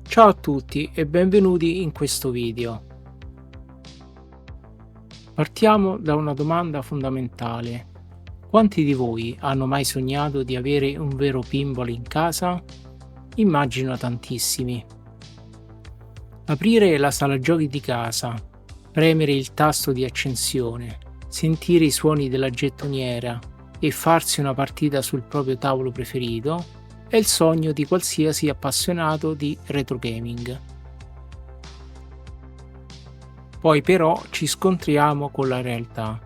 Ciao a tutti e benvenuti in questo video. Partiamo da una domanda fondamentale. Quanti di voi hanno mai sognato di avere un vero pinball in casa? Immagino tantissimi. Aprire la sala giochi di casa, premere il tasto di accensione, sentire i suoni della gettoniera e farsi una partita sul proprio tavolo preferito è il sogno di qualsiasi appassionato di retro gaming. Poi però ci scontriamo con la realtà.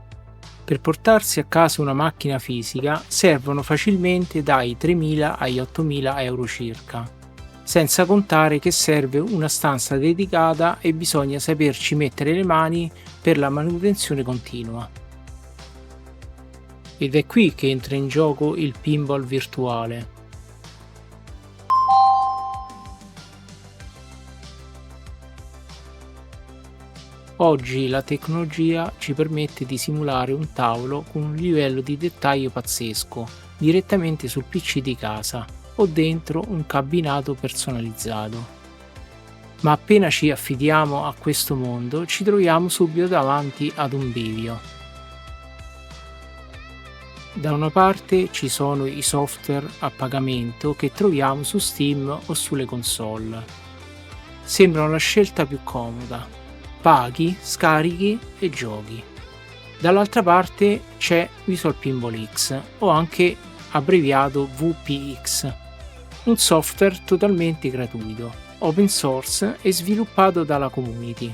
Per portarsi a casa una macchina fisica servono facilmente dai 3.000 ai 8.000 euro circa, senza contare che serve una stanza dedicata e bisogna saperci mettere le mani per la manutenzione continua. Ed è qui che entra in gioco il pinball virtuale. Oggi la tecnologia ci permette di simulare un tavolo con un livello di dettaglio pazzesco direttamente sul PC di casa o dentro un cabinato personalizzato. Ma appena ci affidiamo a questo mondo ci troviamo subito davanti ad un bivio. Da una parte ci sono i software a pagamento che troviamo su Steam o sulle console. Sembrano la scelta più comoda. Paghi, scarichi e giochi. Dall'altra parte c'è Visual Pinball X, o anche abbreviato VPX, un software totalmente gratuito, open source e sviluppato dalla community.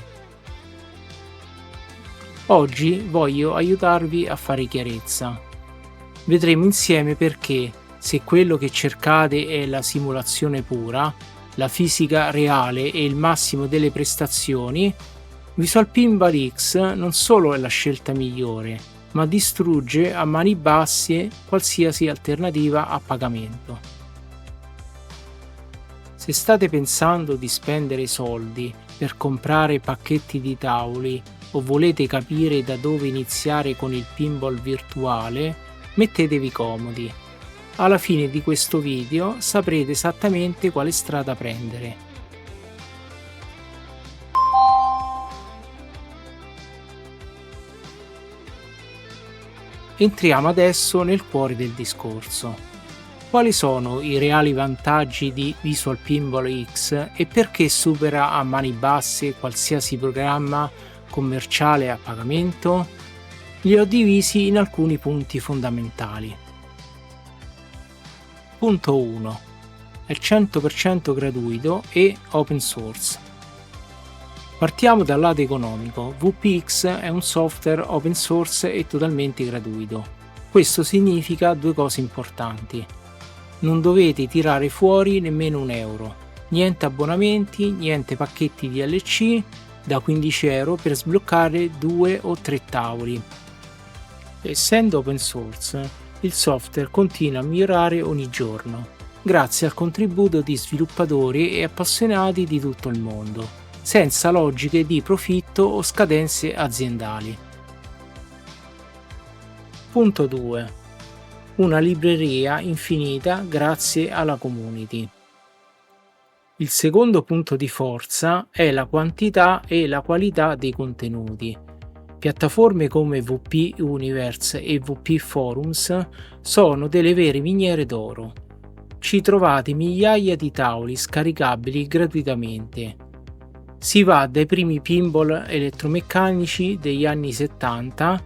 Oggi voglio aiutarvi a fare chiarezza. Vedremo insieme perché, se quello che cercate è la simulazione pura, la fisica reale e il massimo delle prestazioni, Visual Pinball X non solo è la scelta migliore, ma distrugge a mani basse qualsiasi alternativa a pagamento. Se state pensando di spendere soldi per comprare pacchetti di tavoli o volete capire da dove iniziare con il pinball virtuale, mettetevi comodi. Alla fine di questo video saprete esattamente quale strada prendere. Entriamo adesso nel cuore del discorso. Quali sono i reali vantaggi di Visual Pinball X e perché supera a mani basse qualsiasi programma commerciale a pagamento? Li ho divisi in alcuni punti fondamentali. Punto 1. È 100% gratuito e open source. Partiamo dal lato economico. VPX è un software open source e totalmente gratuito. Questo significa due cose importanti. Non dovete tirare fuori nemmeno un euro. Niente abbonamenti, niente pacchetti DLC da 15 euro per sbloccare 2 o 3 tavoli. Essendo open source, il software continua a migliorare ogni giorno, grazie al contributo di sviluppatori e appassionati di tutto il mondo, senza logiche di profitto o scadenze aziendali. Punto 2. Una libreria infinita grazie alla community. Il secondo punto di forza è la quantità e la qualità dei contenuti. Piattaforme come VP Universe e VP Forums sono delle vere miniere d'oro. Ci trovate migliaia di tavoli scaricabili gratuitamente. Si va dai primi pinball elettromeccanici degli anni 70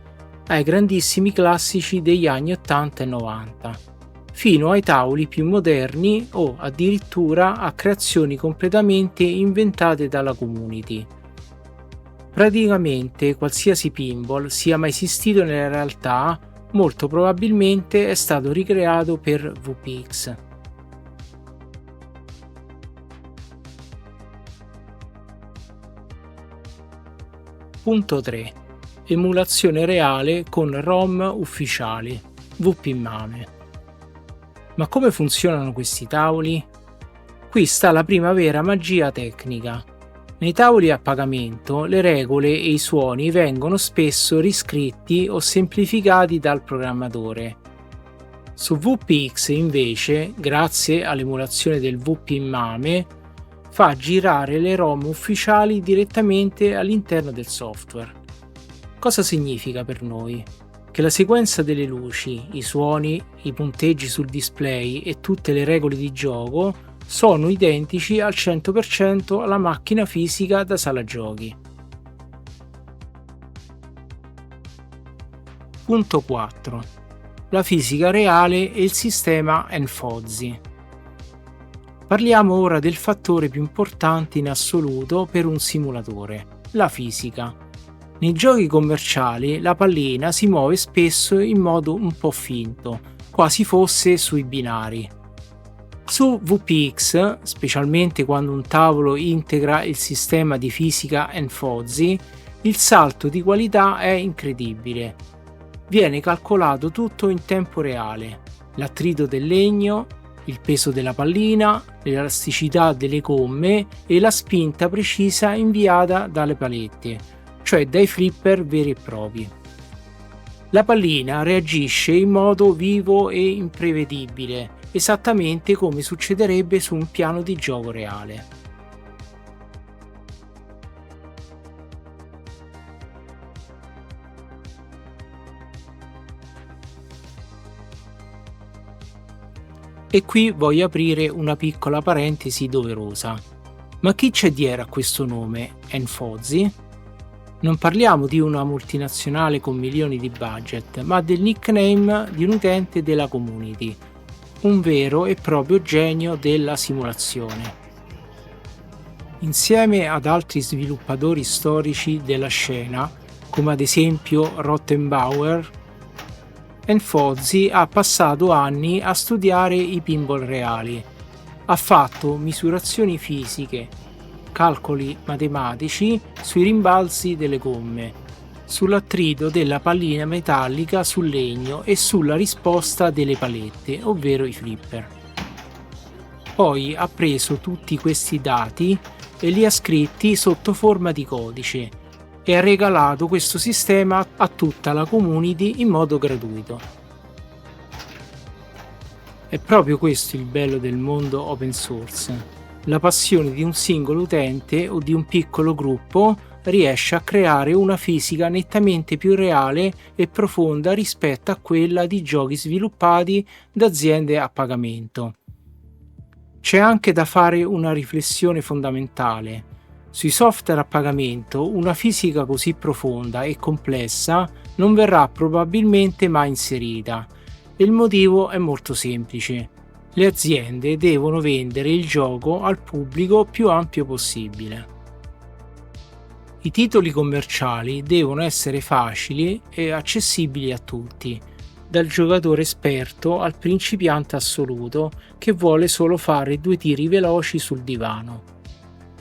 ai grandissimi classici degli anni 80 e 90, fino ai tavoli più moderni o addirittura a creazioni completamente inventate dalla community. Praticamente qualsiasi pinball sia mai esistito nella realtà, molto probabilmente è stato ricreato per VPX. Punto 3. Emulazione reale con ROM ufficiali, VP-MAME. Ma come funzionano questi tavoli? Qui sta la prima vera magia tecnica. Nei tavoli a pagamento le regole e i suoni vengono spesso riscritti o semplificati dal programmatore. Su VPX invece, grazie all'emulazione del VP-MAME, fa girare le ROM ufficiali direttamente all'interno del software. Cosa significa per noi? Che la sequenza delle luci, i suoni, i punteggi sul display e tutte le regole di gioco sono identici al 100% alla macchina fisica da sala giochi. Punto 4. La fisica reale e il sistema Enfosy. Parliamo ora del fattore più importante in assoluto per un simulatore, la fisica. Nei giochi commerciali la pallina si muove spesso in modo un po' finto, quasi fosse sui binari. Su VPX, specialmente quando un tavolo integra il sistema di fisica Enfosy, il salto di qualità è incredibile. Viene calcolato tutto in tempo reale: l'attrito del legno, il peso della pallina, l'elasticità delle gomme e la spinta precisa inviata dalle palette, cioè dai flipper veri e propri. La pallina reagisce in modo vivo e imprevedibile, esattamente come succederebbe su un piano di gioco reale. E qui voglio aprire una piccola parentesi doverosa. Ma chi c'è dietro a questo nome, Enfosy? Non parliamo di una multinazionale con milioni di budget, ma del nickname di un utente della community, un vero e proprio genio della simulazione. Insieme ad altri sviluppatori storici della scena, come ad esempio Rottenbauer, Enfosy ha passato anni a studiare i pinball reali. Ha fatto misurazioni fisiche, calcoli matematici sui rimbalzi delle gomme, sull'attrito della pallina metallica sul legno e sulla risposta delle palette, ovvero i flipper. Poi ha preso tutti questi dati e li ha scritti sotto forma di codice e ha regalato questo sistema a tutta la community in modo gratuito. È proprio questo il bello del mondo open source. La passione di un singolo utente o di un piccolo gruppo riesce a creare una fisica nettamente più reale e profonda rispetto a quella di giochi sviluppati da aziende a pagamento. C'è anche da fare una riflessione fondamentale. Sui software a pagamento una fisica così profonda e complessa non verrà probabilmente mai inserita, e il motivo è molto semplice. Le aziende devono vendere il gioco al pubblico più ampio possibile. I titoli commerciali devono essere facili e accessibili a tutti, dal giocatore esperto al principiante assoluto che vuole solo fare 2 tiri veloci sul divano.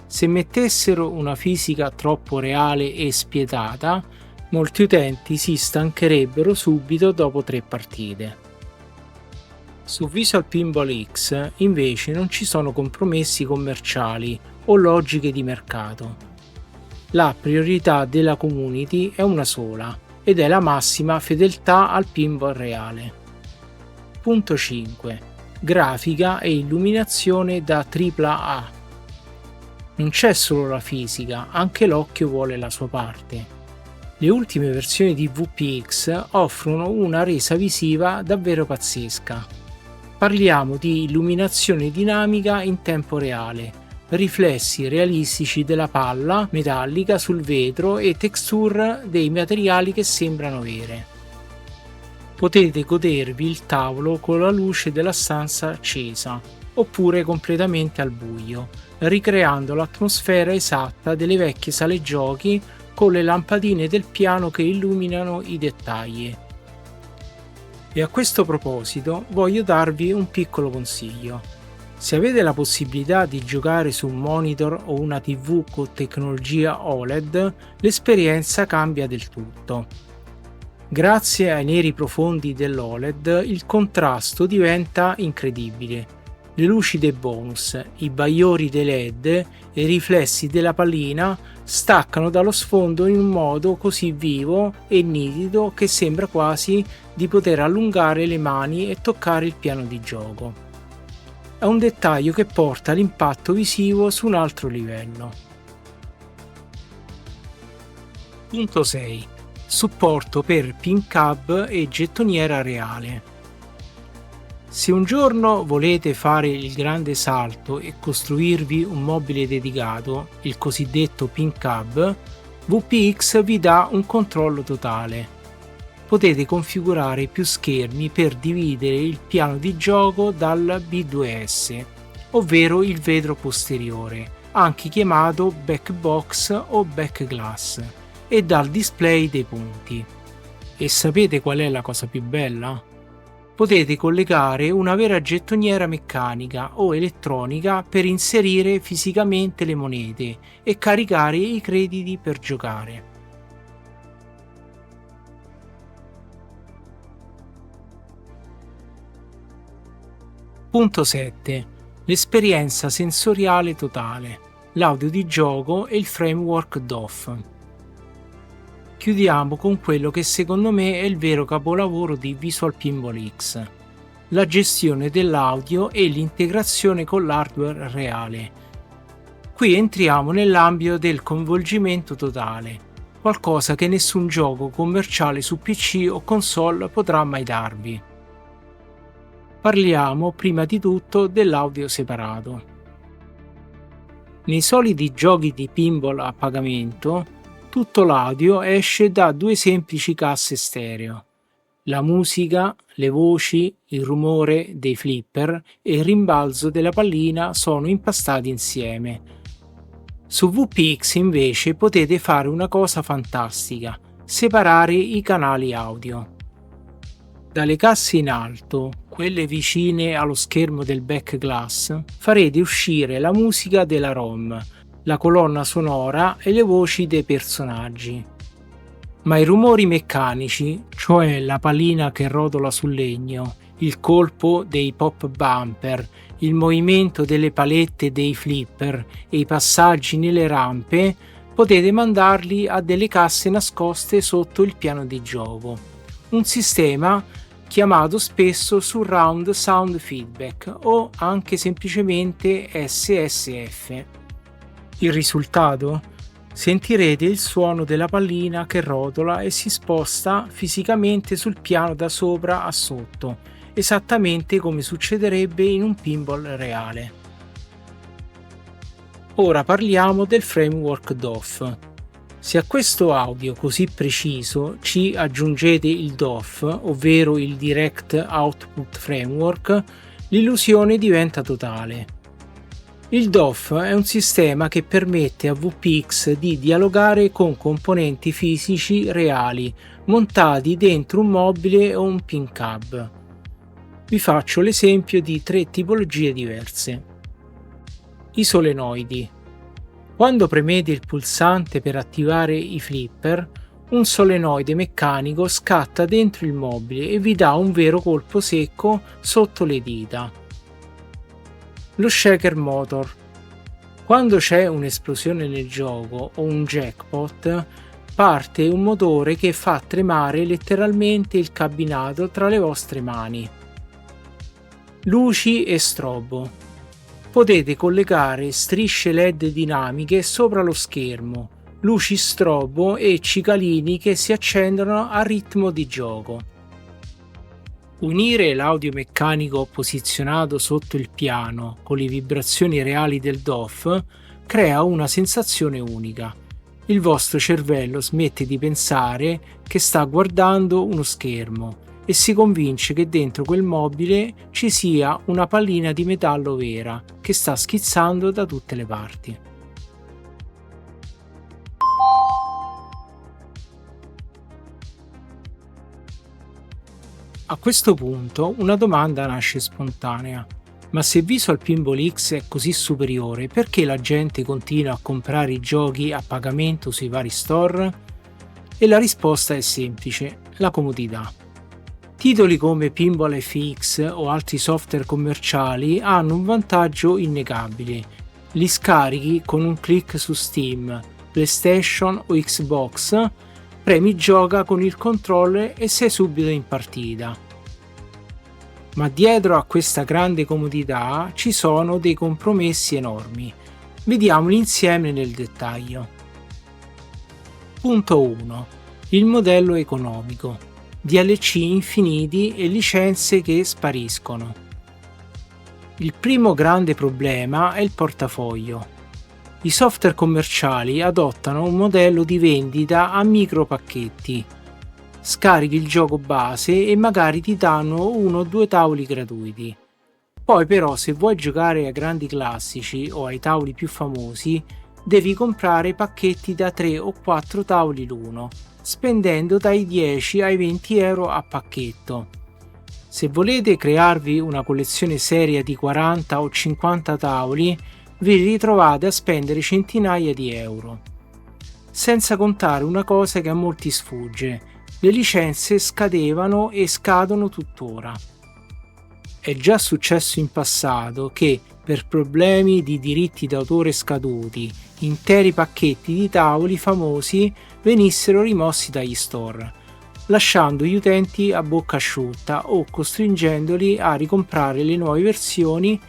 Se mettessero una fisica troppo reale e spietata, molti utenti si stancherebbero subito dopo 3 partite. Su Visual Pinball X invece non ci sono compromessi commerciali o logiche di mercato. La priorità della community è una sola ed è la massima fedeltà al pinball reale. Punto 5. Grafica e illuminazione da AAA. Non c'è solo la fisica, anche l'occhio vuole la sua parte. Le ultime versioni di VPX offrono una resa visiva davvero pazzesca. Parliamo di illuminazione dinamica in tempo reale, riflessi realistici della palla metallica sul vetro e texture dei materiali che sembrano vere. Potete godervi il tavolo con la luce della stanza accesa, oppure completamente al buio, ricreando l'atmosfera esatta delle vecchie sale giochi con le lampadine del piano che illuminano i dettagli. E a questo proposito voglio darvi un piccolo consiglio. Se avete la possibilità di giocare su un monitor o una TV con tecnologia OLED, l'esperienza cambia del tutto. Grazie ai neri profondi dell'OLED il contrasto diventa incredibile. Le luci dei bonus, i bagliori dei LED e i riflessi della pallina staccano dallo sfondo in un modo così vivo e nitido che sembra quasi di poter allungare le mani e toccare il piano di gioco. è un dettaglio che porta l'impatto visivo su un altro livello. Punto 6. Supporto per pin cab e gettoniera reale. Se un giorno volete fare il grande salto e costruirvi un mobile dedicato, il cosiddetto pin cab, VPX vi dà un controllo totale. Potete configurare più schermi per dividere il piano di gioco dal B2S, ovvero il vetro posteriore, anche chiamato backbox o backglass, e dal display dei punti. E sapete qual è la cosa più bella? Potete collegare una vera gettoniera meccanica o elettronica per inserire fisicamente le monete e caricare i crediti per giocare. Punto 7. L'esperienza sensoriale totale, l'audio di gioco e il framework DOF. Chiudiamo con quello che secondo me è il vero capolavoro di Visual Pinball X: la gestione dell'audio e l'integrazione con l'hardware reale. Qui entriamo nell'ambito del coinvolgimento totale, qualcosa che nessun gioco commerciale su PC o console potrà mai darvi. Parliamo prima di tutto dell'audio separato. Nei soliti giochi di pinball a pagamento, tutto l'audio esce da due semplici casse stereo. La musica, le voci, il rumore dei flipper e il rimbalzo della pallina sono impastati insieme. Su VPX invece potete fare una cosa fantastica: separare i canali audio. Dalle casse in alto, quelle vicine allo schermo del backglass, farete uscire la musica della ROM, la colonna sonora e le voci dei personaggi. Ma i rumori meccanici, cioè la pallina che rotola sul legno, il colpo dei pop bumper, il movimento delle palette dei flipper e i passaggi nelle rampe, potete mandarli a delle casse nascoste sotto il piano di gioco. Un sistema chiamato spesso Surround Sound Feedback o anche semplicemente SSF. Il risultato? Sentirete il suono della pallina che rotola e si sposta fisicamente sul piano da sopra a sotto, esattamente come succederebbe in un pinball reale. Ora parliamo del framework DOF. Se a questo audio così preciso ci aggiungete il DOF, ovvero il Direct Output Framework, l'illusione diventa totale. Il DOF è un sistema che permette a VPX di dialogare con componenti fisici reali montati dentro un mobile o un pin cab. Vi faccio l'esempio di tre tipologie diverse. I solenoidi. Quando premete il pulsante per attivare i flipper, un solenoide meccanico scatta dentro il mobile e vi dà un vero colpo secco sotto le dita. Lo shaker motor. Quando c'è un'esplosione nel gioco o un jackpot, parte un motore che fa tremare letteralmente il cabinato tra le vostre mani. Luci e strobo. Potete collegare strisce LED dinamiche sopra lo schermo, luci strobo e cicalini che si accendono a ritmo di gioco. Unire l'audio meccanico posizionato sotto il piano con le vibrazioni reali del DOF crea una sensazione unica. Il vostro cervello smette di pensare che sta guardando uno schermo e si convince che dentro quel mobile ci sia una pallina di metallo vera che sta schizzando da tutte le parti. A questo punto una domanda nasce spontanea: ma se Visual Pinball X è così superiore, perché la gente continua a comprare i giochi a pagamento sui vari store? E la risposta è semplice: la comodità. Titoli come Pinball FX o altri software commerciali hanno un vantaggio innegabile: li scarichi con un click su Steam, PlayStation o Xbox, premi gioca con il controller e sei subito in partita. Ma dietro a questa grande comodità ci sono dei compromessi enormi. Vediamoli insieme nel dettaglio. Punto 1. Il modello economico. DLC infiniti e licenze che spariscono. Il primo grande problema è il portafoglio. I software commerciali adottano un modello di vendita a micro pacchetti. Scarichi il gioco base e magari ti danno 1 o 2 tavoli gratuiti. Poi però se vuoi giocare ai grandi classici o ai tavoli più famosi, devi comprare pacchetti da 3 o 4 tavoli l'uno, spendendo dai 10 ai 20 euro a pacchetto. Se volete crearvi una collezione seria di 40 o 50 tavoli, vi ritrovate a spendere centinaia di euro. Senza contare una cosa che a molti sfugge: le licenze scadevano e scadono tuttora. È già successo in passato che, per problemi di diritti d'autore scaduti, interi pacchetti di tavoli famosi venissero rimossi dagli store, lasciando gli utenti a bocca asciutta o costringendoli a ricomprare le nuove versioni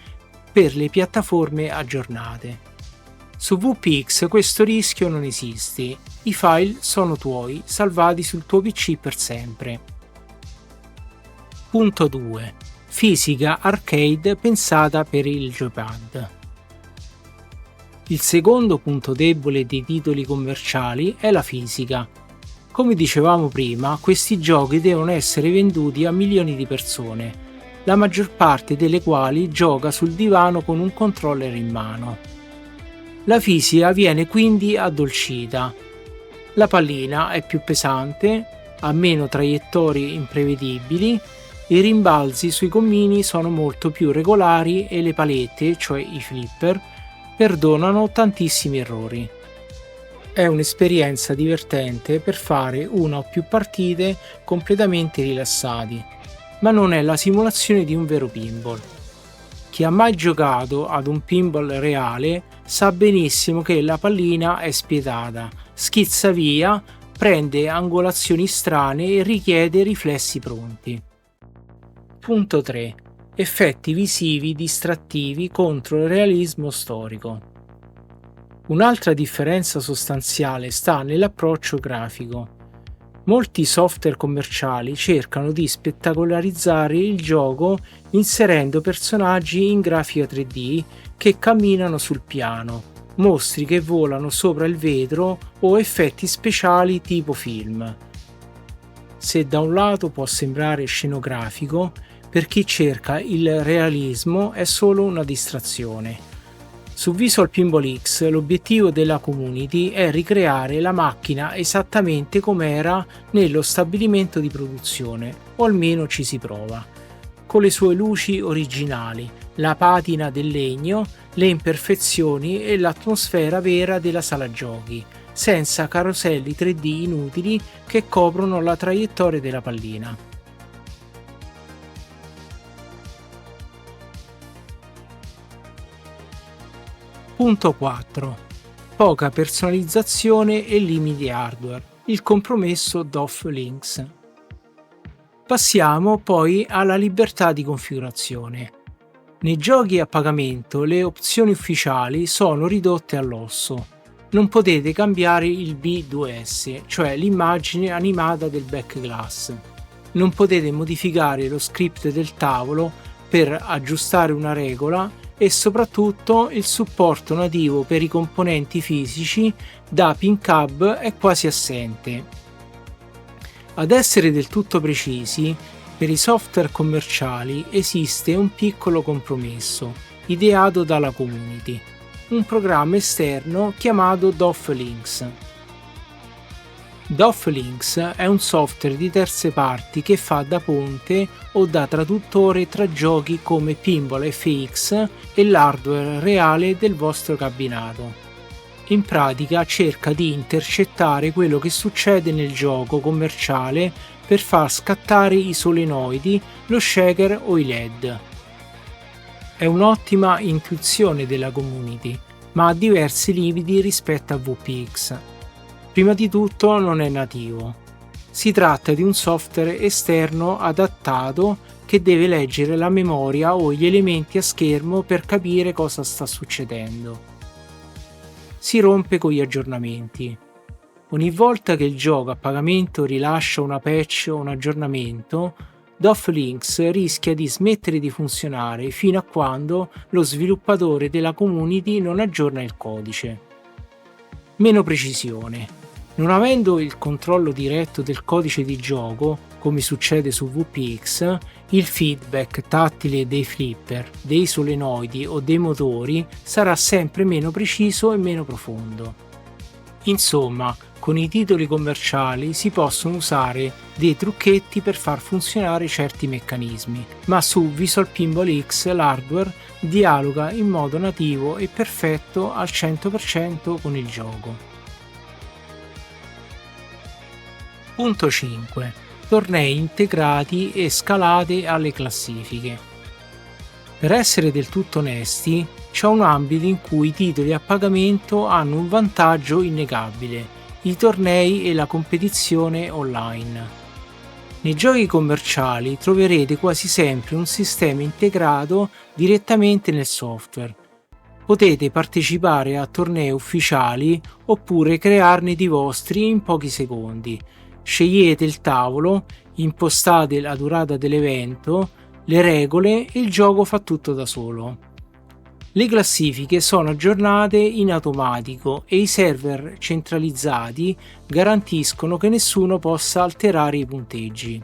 per le piattaforme aggiornate. Su VPX questo rischio non esiste, i file sono tuoi, salvati sul tuo PC per sempre. Punto 2. Fisica arcade pensata per il joypad. Il secondo punto debole dei titoli commerciali è la fisica. Come dicevamo prima, questi giochi devono essere venduti a milioni di persone, la maggior parte delle quali gioca sul divano con un controller in mano. La fisica viene quindi addolcita. La pallina è più pesante, ha meno traiettorie imprevedibili, i rimbalzi sui gommini sono molto più regolari e le palette, cioè i flipper, perdonano tantissimi errori. È un'esperienza divertente per fare una o più partite completamente rilassati, ma non è la simulazione di un vero pinball. Chi ha mai giocato ad un pinball reale sa benissimo che la pallina è spietata, schizza via, prende angolazioni strane e richiede riflessi pronti. Punto 3. Effetti visivi distrattivi contro il realismo storico. Un'altra differenza sostanziale sta nell'approccio grafico. Molti software commerciali cercano di spettacolarizzare il gioco inserendo personaggi in grafica 3D che camminano sul piano, mostri che volano sopra il vetro o effetti speciali tipo film. Se da un lato può sembrare scenografico, per chi cerca il realismo è solo una distrazione. Su Visual Pinball X l'obiettivo della community è ricreare la macchina esattamente com'era nello stabilimento di produzione, o almeno ci si prova, con le sue luci originali, la patina del legno, le imperfezioni e l'atmosfera vera della sala giochi, senza caroselli 3D inutili che coprono la traiettoria della pallina. Punto 4. Poca personalizzazione e limiti hardware. Il compromesso DOF Links. Passiamo poi alla libertà di configurazione. Nei giochi a pagamento le opzioni ufficiali sono ridotte all'osso. Non potete cambiare il B2S, cioè l'immagine animata del backglass. Non potete modificare lo script del tavolo per aggiustare una regola e soprattutto il supporto nativo per i componenti fisici da PinCab è quasi assente. Ad essere del tutto precisi, per i software commerciali esiste un piccolo compromesso, ideato dalla community, un programma esterno chiamato DOF Links. DOF Links è un software di terze parti che fa da ponte o da traduttore tra giochi come Pinball FX e l'hardware reale del vostro cabinato. In pratica cerca di intercettare quello che succede nel gioco commerciale per far scattare i solenoidi, lo shaker o i LED. È un'ottima intuizione della community, ma ha diversi limiti rispetto a VPX. Prima di tutto non è nativo. Si tratta di un software esterno adattato che deve leggere la memoria o gli elementi a schermo per capire cosa sta succedendo. Si rompe con gli aggiornamenti. Ogni volta che il gioco a pagamento rilascia una patch o un aggiornamento, DofLinks rischia di smettere di funzionare fino a quando lo sviluppatore della community non aggiorna il codice. Meno precisione. Non avendo il controllo diretto del codice di gioco, come succede su VPX, il feedback tattile dei flipper, dei solenoidi o dei motori sarà sempre meno preciso e meno profondo. Insomma, con i titoli commerciali si possono usare dei trucchetti per far funzionare certi meccanismi, ma su Visual Pinball X l'hardware dialoga in modo nativo e perfetto al 100% con il gioco. Punto 5. Tornei integrati e scalate alle classifiche. Per essere del tutto onesti, c'è un ambito in cui i titoli a pagamento hanno un vantaggio innegabile: i tornei e la competizione online. Nei giochi commerciali troverete quasi sempre un sistema integrato direttamente nel software. Potete partecipare a tornei ufficiali oppure crearne di vostri in pochi secondi. Scegliete il tavolo, impostate la durata dell'evento, le regole e il gioco fa tutto da solo. Le classifiche sono aggiornate in automatico e i server centralizzati garantiscono che nessuno possa alterare i punteggi.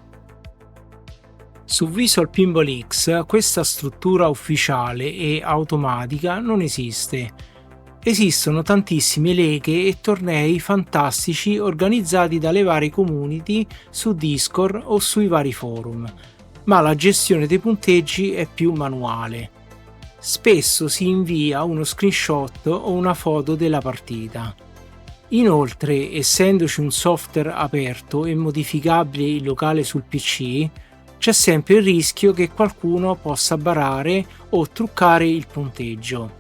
Su Visual Pinball X questa struttura ufficiale e automatica non esiste. Esistono tantissime leghe e tornei fantastici organizzati dalle varie community su Discord o sui vari forum, ma la gestione dei punteggi è più manuale. Spesso si invia uno screenshot o una foto della partita. Inoltre, essendoci un software aperto e modificabile in locale sul PC, c'è sempre il rischio che qualcuno possa barare o truccare il punteggio,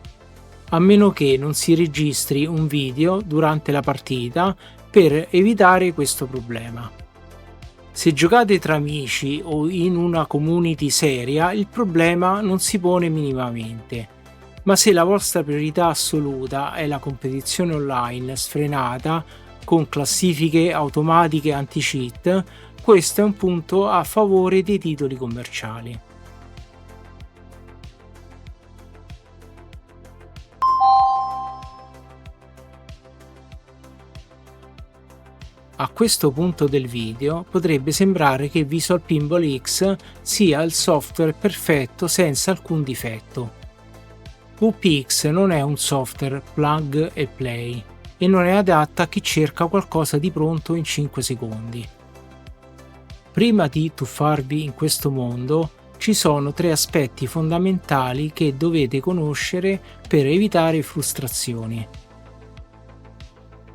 a meno che non si registri un video durante la partita per evitare questo problema. Se giocate tra amici o in una community seria, il problema non si pone minimamente, ma se la vostra priorità assoluta è la competizione online sfrenata con classifiche automatiche anti-cheat, questo è un punto a favore dei titoli commerciali. A questo punto del video potrebbe sembrare che Visual Pinball X sia il software perfetto senza alcun difetto. VPX non è un software plug and play e non è adatta a chi cerca qualcosa di pronto in 5 secondi. Prima di tuffarvi in questo mondo, ci sono 3 aspetti fondamentali che dovete conoscere per evitare frustrazioni.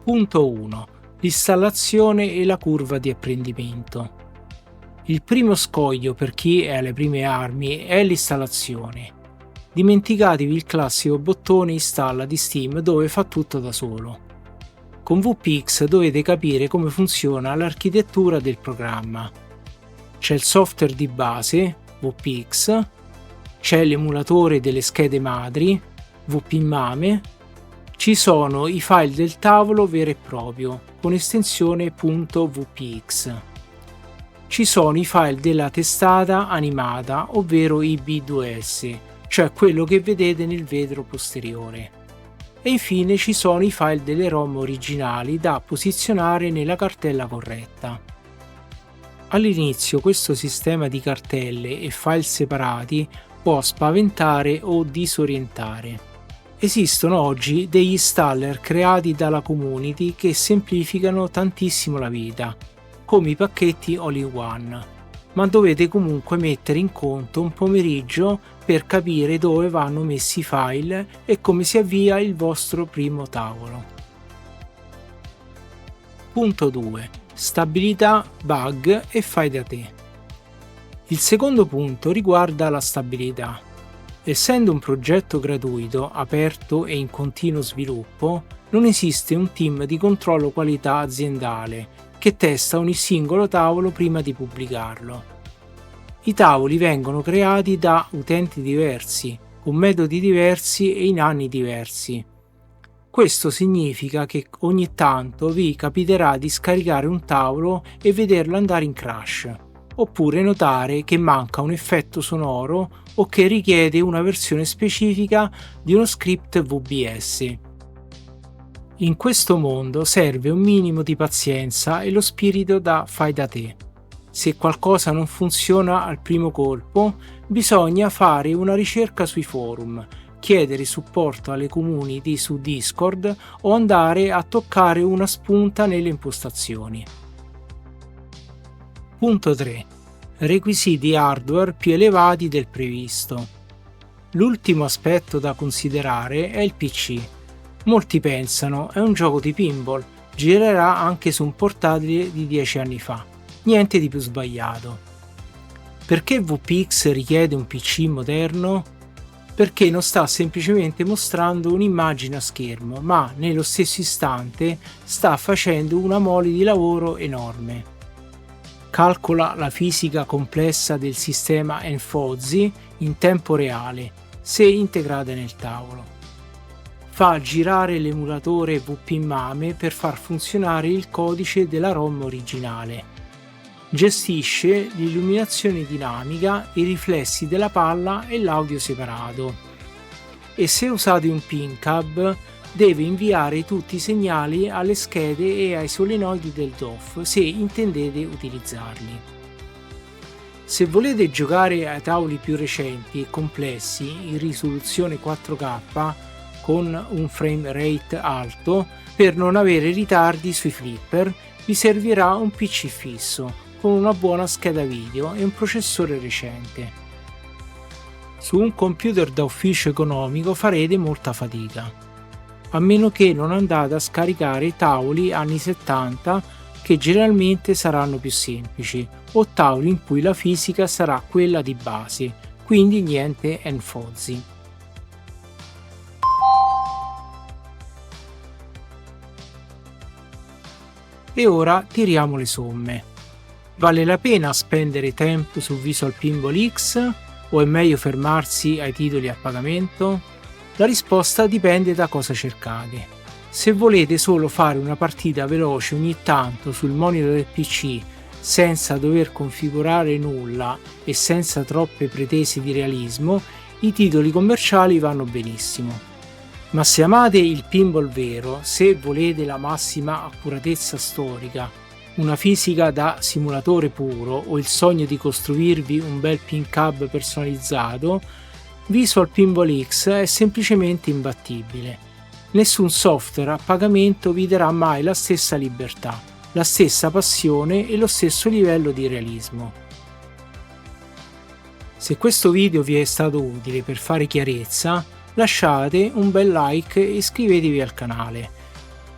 Punto 1. L'installazione e la curva di apprendimento. Il primo scoglio per chi è alle prime armi è l'installazione. Dimenticatevi il classico bottone installa di Steam dove fa tutto da solo. Con VPX dovete capire come funziona l'architettura del programma. C'è il software di base, VPX, c'è l'emulatore delle schede madri, VPMame, ci sono i file del tavolo vero e proprio, con estensione .vpx. Ci sono i file della testata animata, ovvero IB2S, cioè quello che vedete nel vetro posteriore. E infine ci sono i file delle ROM originali da posizionare nella cartella corretta. All'inizio questo sistema di cartelle e file separati può spaventare o disorientare. Esistono oggi degli installer creati dalla community che semplificano tantissimo la vita, come i pacchetti all-in-one, ma dovete comunque mettere in conto un pomeriggio per capire dove vanno messi i file e come si avvia il vostro primo tavolo. Punto 2. Stabilità, bug e fai da te. Il secondo punto riguarda la stabilità. Essendo un progetto gratuito, aperto e in continuo sviluppo, non esiste un team di controllo qualità aziendale che testa ogni singolo tavolo prima di pubblicarlo. I tavoli vengono creati da utenti diversi, con metodi diversi e in anni diversi. Questo significa che ogni tanto vi capiterà di scaricare un tavolo e vederlo andare in crash, oppure notare che manca un effetto sonoro o che richiede una versione specifica di uno script VBS. In questo mondo serve un minimo di pazienza e lo spirito da fai da te. Se qualcosa non funziona al primo colpo, bisogna fare una ricerca sui forum, chiedere supporto alle community su Discord o andare a toccare una spunta nelle impostazioni. Punto 3. Requisiti hardware più elevati del previsto. L'ultimo aspetto da considerare è il PC. Molti pensano è un gioco di pinball, girerà anche su un portatile di 10 anni fa. Niente di più sbagliato. Perché VPX richiede un PC moderno? Perché non sta semplicemente mostrando un'immagine a schermo, ma nello stesso istante sta facendo una mole di lavoro enorme. Calcola la fisica complessa del sistema Enfosy in tempo reale, se integrata nel tavolo. Fa girare l'emulatore VP-MAME per far funzionare il codice della ROM originale. Gestisce l'illuminazione dinamica, i riflessi della palla e l'audio separato. E se usate un PinCab, deve inviare tutti i segnali alle schede e ai solenoidi del DOF se intendete utilizzarli. Se volete giocare ai tavoli più recenti e complessi in risoluzione 4K con un frame rate alto, per non avere ritardi sui flipper, vi servirà un PC fisso con una buona scheda video e un processore recente. Su un computer da ufficio economico farete molta fatica, a meno che non andate a scaricare i tavoli anni 70 che generalmente saranno più semplici, o tavoli in cui la fisica sarà quella di base, quindi niente Enfosy. E ora tiriamo le somme. Vale la pena spendere tempo su Visual Pinball X o è meglio fermarsi ai titoli a pagamento? La risposta dipende da cosa cercate. Se volete solo fare una partita veloce ogni tanto sul monitor del PC senza dover configurare nulla e senza troppe pretese di realismo, i titoli commerciali vanno benissimo. Ma se amate il pinball vero, se volete la massima accuratezza storica, una fisica da simulatore puro o il sogno di costruirvi un bel PinCab personalizzato, Visual Pinball X è semplicemente imbattibile. Nessun software a pagamento vi darà mai la stessa libertà, la stessa passione e lo stesso livello di realismo. Se questo video vi è stato utile per fare chiarezza, lasciate un bel like e iscrivetevi al canale.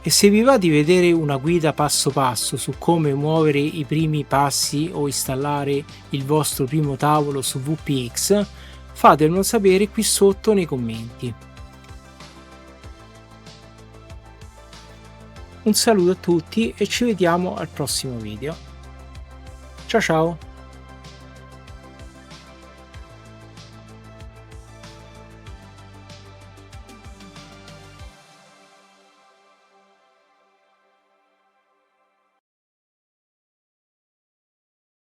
E se vi va di vedere una guida passo passo su come muovere i primi passi o installare il vostro primo tavolo su VPX, fatemelo sapere qui sotto nei commenti. Un saluto a tutti e ci vediamo al prossimo video. Ciao ciao!